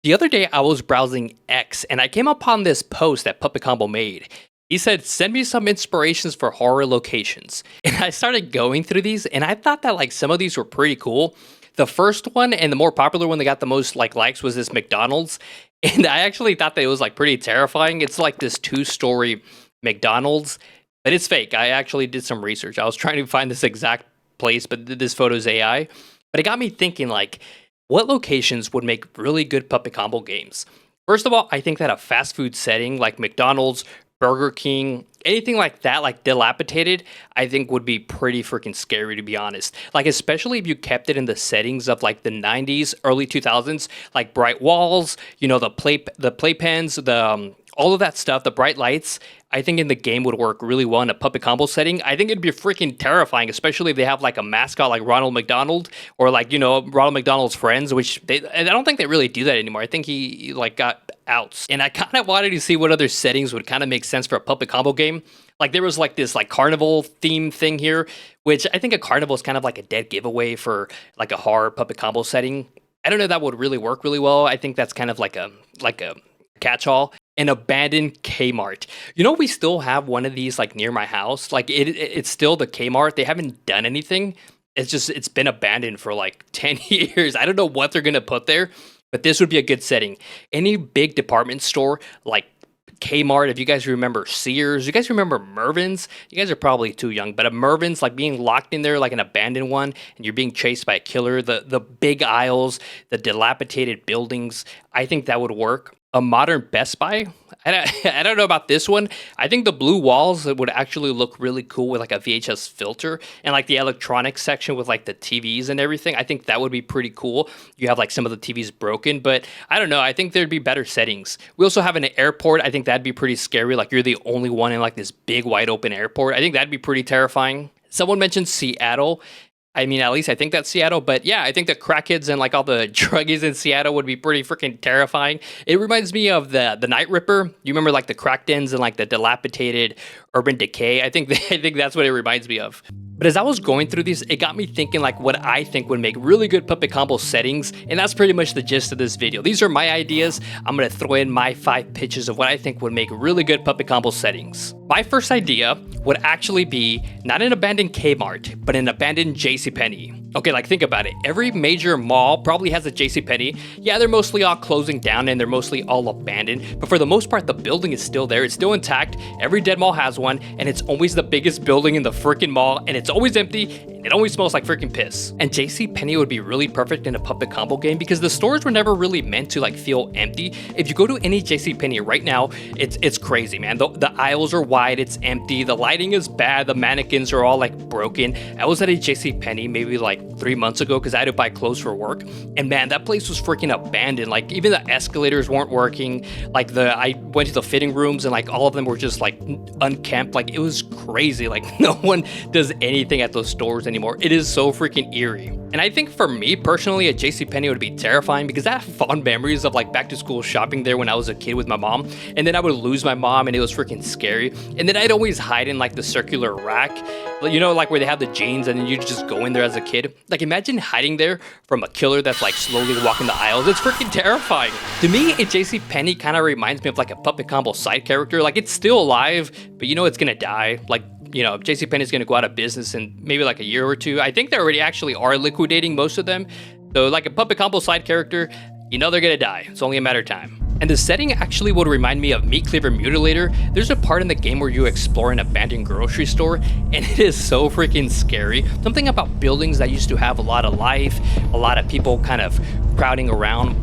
The other day, I was browsing X and I came upon this post that Puppet Combo made. He said, "Send me some inspirations for horror locations." And I started going through these and I thought that like some of these were pretty cool. The first one and the more popular one that got the most like likes was this McDonald's. And I actually thought that it was like pretty terrifying. It's like this two-story McDonald's, but it's fake. I actually did some research. I was trying to find this exact place, but this photo's AI. But it got me thinking like, what locations would make really good Puppet Combo games? First of all, I think that a fast food setting like McDonald's, Burger King, anything like that, like dilapidated, I think would be pretty freaking scary to be honest. Like especially if you kept it in the settings of like the 90s, early 2000s, like bright walls, the playpens, all of that stuff, the bright lights. I think in the game would work really well in a Puppet Combo setting. I think it'd be freaking terrifying, especially if they have like a mascot like Ronald McDonald or like, Ronald McDonald's friends, which I don't think they really do that anymore. I think he like got outs. And I kind of wanted to see what other settings would kind of make sense for a Puppet Combo game. Like there was like this like carnival theme thing here, which I think a carnival is kind of like a dead giveaway for like a horror Puppet Combo setting. I don't know if that would really work really well. I think that's kind of like a catch-all. An abandoned Kmart. We still have one of these like near my house. Like it's still the Kmart. They haven't done anything. It's been abandoned for like 10 years. I don't know what they're gonna put there, but this would be a good setting. Any big department store like Kmart, if you guys remember Sears, you guys remember Mervyn's? You guys are probably too young, but a Mervyn's like being locked in there like an abandoned one and you're being chased by a killer, the big aisles, the dilapidated buildings, I think that would work. A modern Best Buy. I don't know about this one. I think the blue walls would actually look really cool with like a VHS filter and like the electronics section with like the TVs and everything. I think that would be pretty cool. You have like some of the TVs broken, but I don't know. I think there'd be better settings. We also have an airport. I think that'd be pretty scary. Like you're the only one in like this big wide open airport. I think that'd be pretty terrifying. Someone mentioned Seattle. I mean, at least I think that's Seattle, but yeah, I think the crackheads and like all the druggies in Seattle would be pretty freaking terrifying. It reminds me of the Night Ripper. You remember like the crack dens and like the dilapidated urban decay? I think that's what it reminds me of. But as I was going through these, it got me thinking like what I think would make really good Puppet Combo settings, and that's pretty much the gist of this video. These are my ideas. I'm gonna throw in my 5 pitches of what I think would make really good Puppet Combo settings. My first idea would actually be not an abandoned Kmart, but an abandoned JCPenney. Okay, like think about it. Every major mall probably has a JCPenney. Yeah, they're mostly all closing down and they're mostly all abandoned, but for the most part, the building is still there. It's still intact. Every dead mall has one, and it's always the biggest building in the freaking mall, and it's always empty, and it always smells like freaking piss. And JCPenney would be really perfect in a Puppet Combo game because the stores were never really meant to like feel empty. If you go to any JCPenney right now, it's crazy, man. The aisles are wide, it's empty, the lighting is bad, the mannequins are all like broken. I was at a JCPenney maybe like 3 months ago because I had to buy clothes for work, and man, that place was freaking abandoned. Like even the escalators weren't working. Like I went to the fitting rooms and like all of them were just like unkempt. Like it was crazy. Like no one does anything at those stores anymore. It is so freaking eerie. And I think for me personally, a JCPenney would be terrifying because I have fond memories of like back to school shopping there when I was a kid with my mom, and then I would lose my mom and it was freaking scary. And then I'd always hide in like the circular rack, like where they have the jeans, and then you just go in there as a kid. Like imagine hiding there from a killer that's like slowly walking the aisles. It's freaking terrifying. To me, a JCPenney kind of reminds me of like a Puppet Combo side character. Like it's still alive, but it's gonna die. Like JCPenney's gonna go out of business in maybe like a year or two. I think they already actually are liquidating most of them. So like a Puppet Combo side character, they're gonna die. It's only a matter of time. And the setting actually would remind me of Meat Cleaver Mutilator. There's a part in the game where you explore an abandoned grocery store, and it is so freaking scary. Something about buildings that used to have a lot of life, a lot of people kind of crowding around.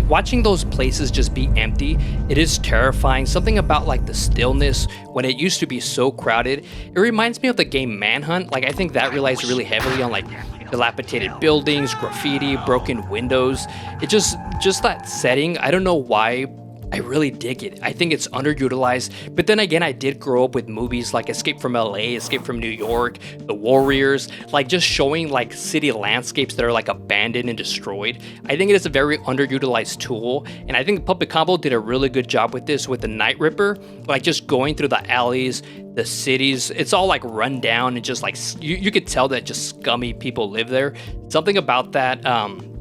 Watching those places just be empty, it is terrifying. Something about like the stillness when it used to be so crowded. It reminds me of the game Manhunt. Like I think that relies really heavily on like dilapidated buildings, graffiti, broken windows. It just that setting, I don't know why, I really dig it. I think it's underutilized. But then again, I did grow up with movies like Escape from LA, Escape from New York, The Warriors, like just showing like city landscapes that are like abandoned and destroyed. I think it is a very underutilized tool. And I think Puppet Combo did a really good job with this with the Night Ripper, like just going through the alleys, the cities. It's all like run down and just like, you could tell that just scummy people live there. Something about that,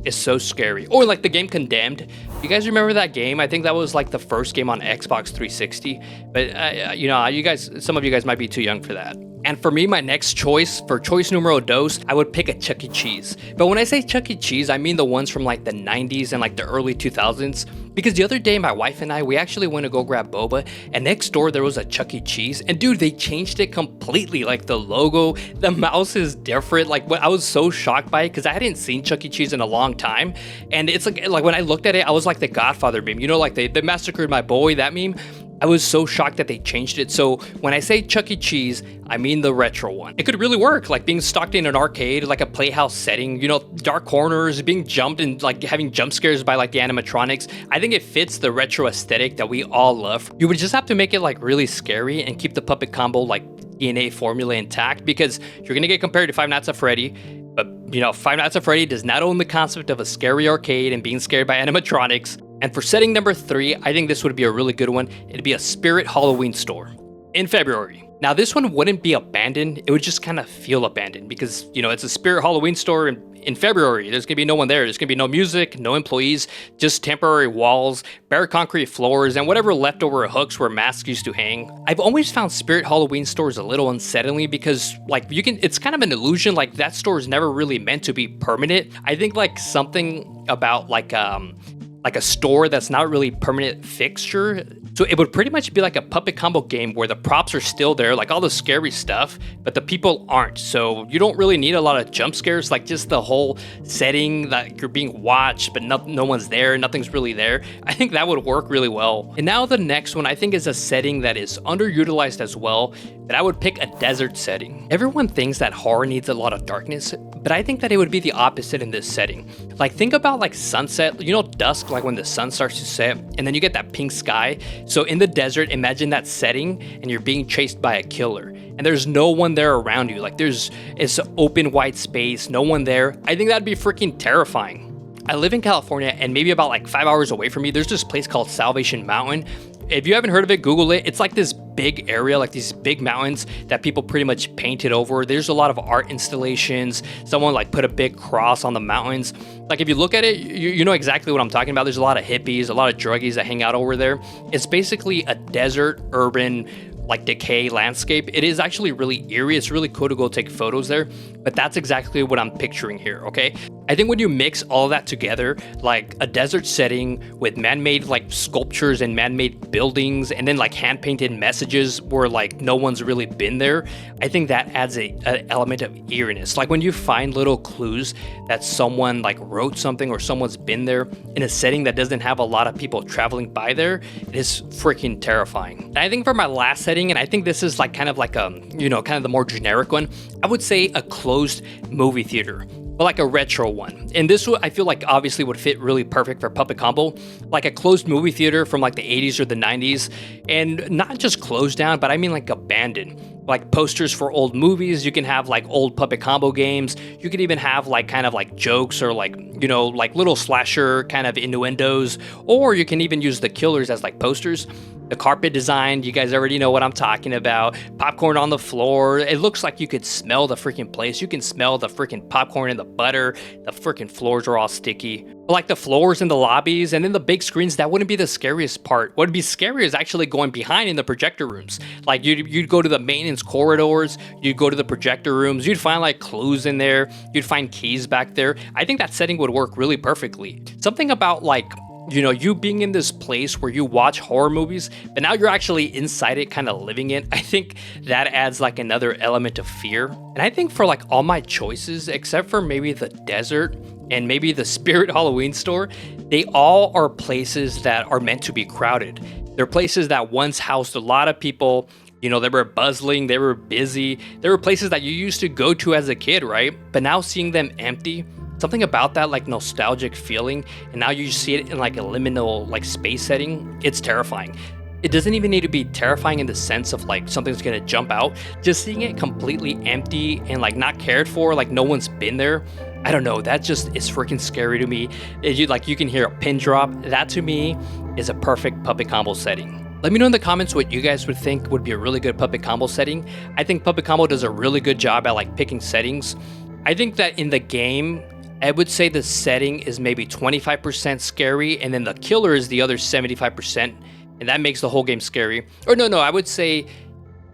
is so scary. Or like the game Condemned. You guys remember that game? I think that was like the first game on Xbox 360. But you guys, some of you guys might be too young for that. And for me, my next choice, for choice numero dos, I would pick a Chuck E. Cheese. But when I say Chuck E. Cheese, I mean the ones from like the 90s and like the early 2000s. Because the other day, my wife and I, we actually went to go grab boba, and next door there was a Chuck E. Cheese. And dude, they changed it completely. Like the logo, the mouse is different. Like I was so shocked by it because I hadn't seen Chuck E. Cheese in a long time. And it's like when I looked at it, I was like the Godfather meme. You know, like they massacred my boy, that meme. I was so shocked that they changed it. So when I say Chuck E. Cheese, I mean the retro one. It could really work, like being stocked in an arcade, like a playhouse setting, you know, dark corners, being jumped and like having jump scares by like the animatronics. I think it fits the retro aesthetic that we all love. You would just have to make it like really scary and keep the puppet combo like DNA formula intact, because you're gonna get compared to Five Nights at Freddy. But you know, Five Nights at Freddy does not own the concept of a scary arcade and being scared by animatronics. And for setting number 3, I think this would be a really good one. It'd be a Spirit Halloween store in February. Now this one wouldn't be abandoned, it would just kind of feel abandoned because, you know, it's a Spirit Halloween store in February. There's gonna be no one there. There's gonna be no music, no employees, just temporary walls, bare concrete floors, and whatever leftover hooks where masks used to hang. I've always found Spirit Halloween stores a little unsettling because like it's kind of an illusion, like that store is never really meant to be permanent. I think like something about like a store that's not really permanent fixture. So it would pretty much be like a puppet combo game where the props are still there, like all the scary stuff, but the people aren't. So you don't really need a lot of jump scares, like just the whole setting that you're being watched, but no one's there, nothing's really there. I think that would work really well. And now the next one I think is a setting that is underutilized as well, but I would pick a desert setting. Everyone thinks that horror needs a lot of darkness, but I think that it would be the opposite in this setting. Like think about like sunset, you know, dusk, like when the sun starts to set and then you get that pink sky. So in the desert, imagine that setting and you're being chased by a killer and there's no one there around you. Like it's open white space, no one there. I think that'd be freaking terrifying. I live in California and maybe about like 5 hours away from me, there's this place called Salvation Mountain. If you haven't heard of it, Google it. It's like this big area, like these big mountains that people pretty much painted over. There's a lot of art installations. Someone like put a big cross on the mountains. Like if you look at it, you know exactly what I'm talking about. There's a lot of hippies, a lot of druggies that hang out over there. It's basically a desert, urban, like decay landscape. It is actually really eerie. It's really cool to go take photos there, but that's exactly what I'm picturing here, okay? I think when you mix all of that together, like a desert setting with man-made like sculptures and man-made buildings, and then like hand-painted messages where like no one's really been there, I think that adds an element of eeriness. Like when you find little clues that someone like wrote something or someone's been there in a setting that doesn't have a lot of people traveling by there, it is freaking terrifying. And I think for my last setting, and I think this is like kind of the more generic one, I would say a closed movie theater, but like a retro one. And this I feel like obviously would fit really perfect for Puppet Combo, like a closed movie theater from like the 80s or the 90s, and not just closed down, but I mean like abandoned. Like posters for old movies, you can have like old Puppet Combo games, you could even have like kind of like jokes or like, you know, like little slasher kind of innuendos, or you can even use the killers as like posters. The carpet design, you guys already know what I'm talking about. Popcorn on the floor. It looks like you could smell the freaking place. You can smell the freaking popcorn and the butter. The freaking floors are all sticky. But like the floors in the lobbies and then the big screens, that wouldn't be the scariest part. What would be scary is actually going behind in the projector rooms. Like you'd go to the maintenance corridors, you'd go to the projector rooms, you'd find like clues in there, you'd find keys back there. I think that setting would work really perfectly. Something about like, you know, you being in this place where you watch horror movies, but now you're actually inside it, kind of living it. I think that adds like another element of fear. And I think for like all my choices, except for maybe the desert and maybe the Spirit Halloween store, they all are places that are meant to be crowded. They're places that once housed a lot of people. You know, they were bustling, they were busy. There were places that you used to go to as a kid, right? But now seeing them empty, something about that like nostalgic feeling, and now you see it in like a liminal like space setting, it's terrifying. It doesn't even need to be terrifying in the sense of like something's gonna jump out. Just seeing it completely empty and like not cared for, like no one's been there. I don't know, that just is freaking scary to me. You can hear a pin drop. That to me is a perfect Puppet Combo setting. Let me know in the comments what you guys would think would be a really good Puppet Combo setting. I think Puppet Combo does a really good job at like picking settings. I think that in the game, I would say the setting is maybe 25% scary, and then the killer is the other 75%, and that makes the whole game scary. Or no, I would say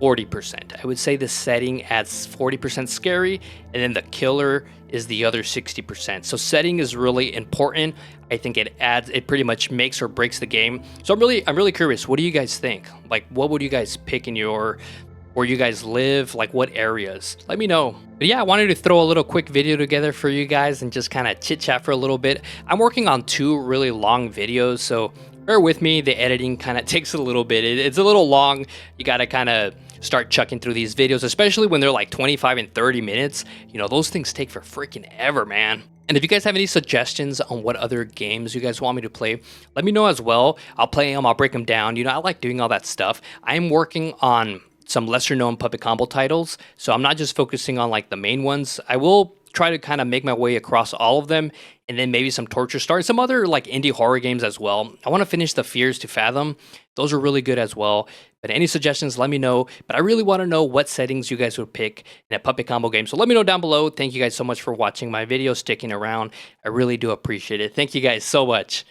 40%. I would say the setting adds 40% scary, and then the killer is the other 60%. So setting is really important. I think it pretty much makes or breaks the game. So I'm really curious. What do you guys think? Like, what would you guys pick in where you guys live? Like, what areas? Let me know. But yeah, I wanted to throw a little quick video together for you guys and just kind of chit chat for a little bit. I'm working on 2 really long videos, so bear with me. The editing kind of takes a little bit. It's a little long. You got to kind of start chucking through these videos, especially when they're like 25 and 30 minutes. You know, those things take for freaking ever, man. And if you guys have any suggestions on what other games you guys want me to play, let me know as well. I'll play them, I'll break them down. You know, I like doing all that stuff. I'm working on some lesser known Puppet Combo titles, so I'm not just focusing on like the main ones. I will try to kind of make my way across all of them, and then maybe some Torture Star, some other like indie horror games as well. I want to finish the Fears to Fathom. Those are really good as well. But any suggestions, let me know. But I really want to know what settings you guys would pick in a Puppet Combo game. So let me know down below. Thank you guys so much for watching my video, sticking around. I really do appreciate it. Thank you guys so much.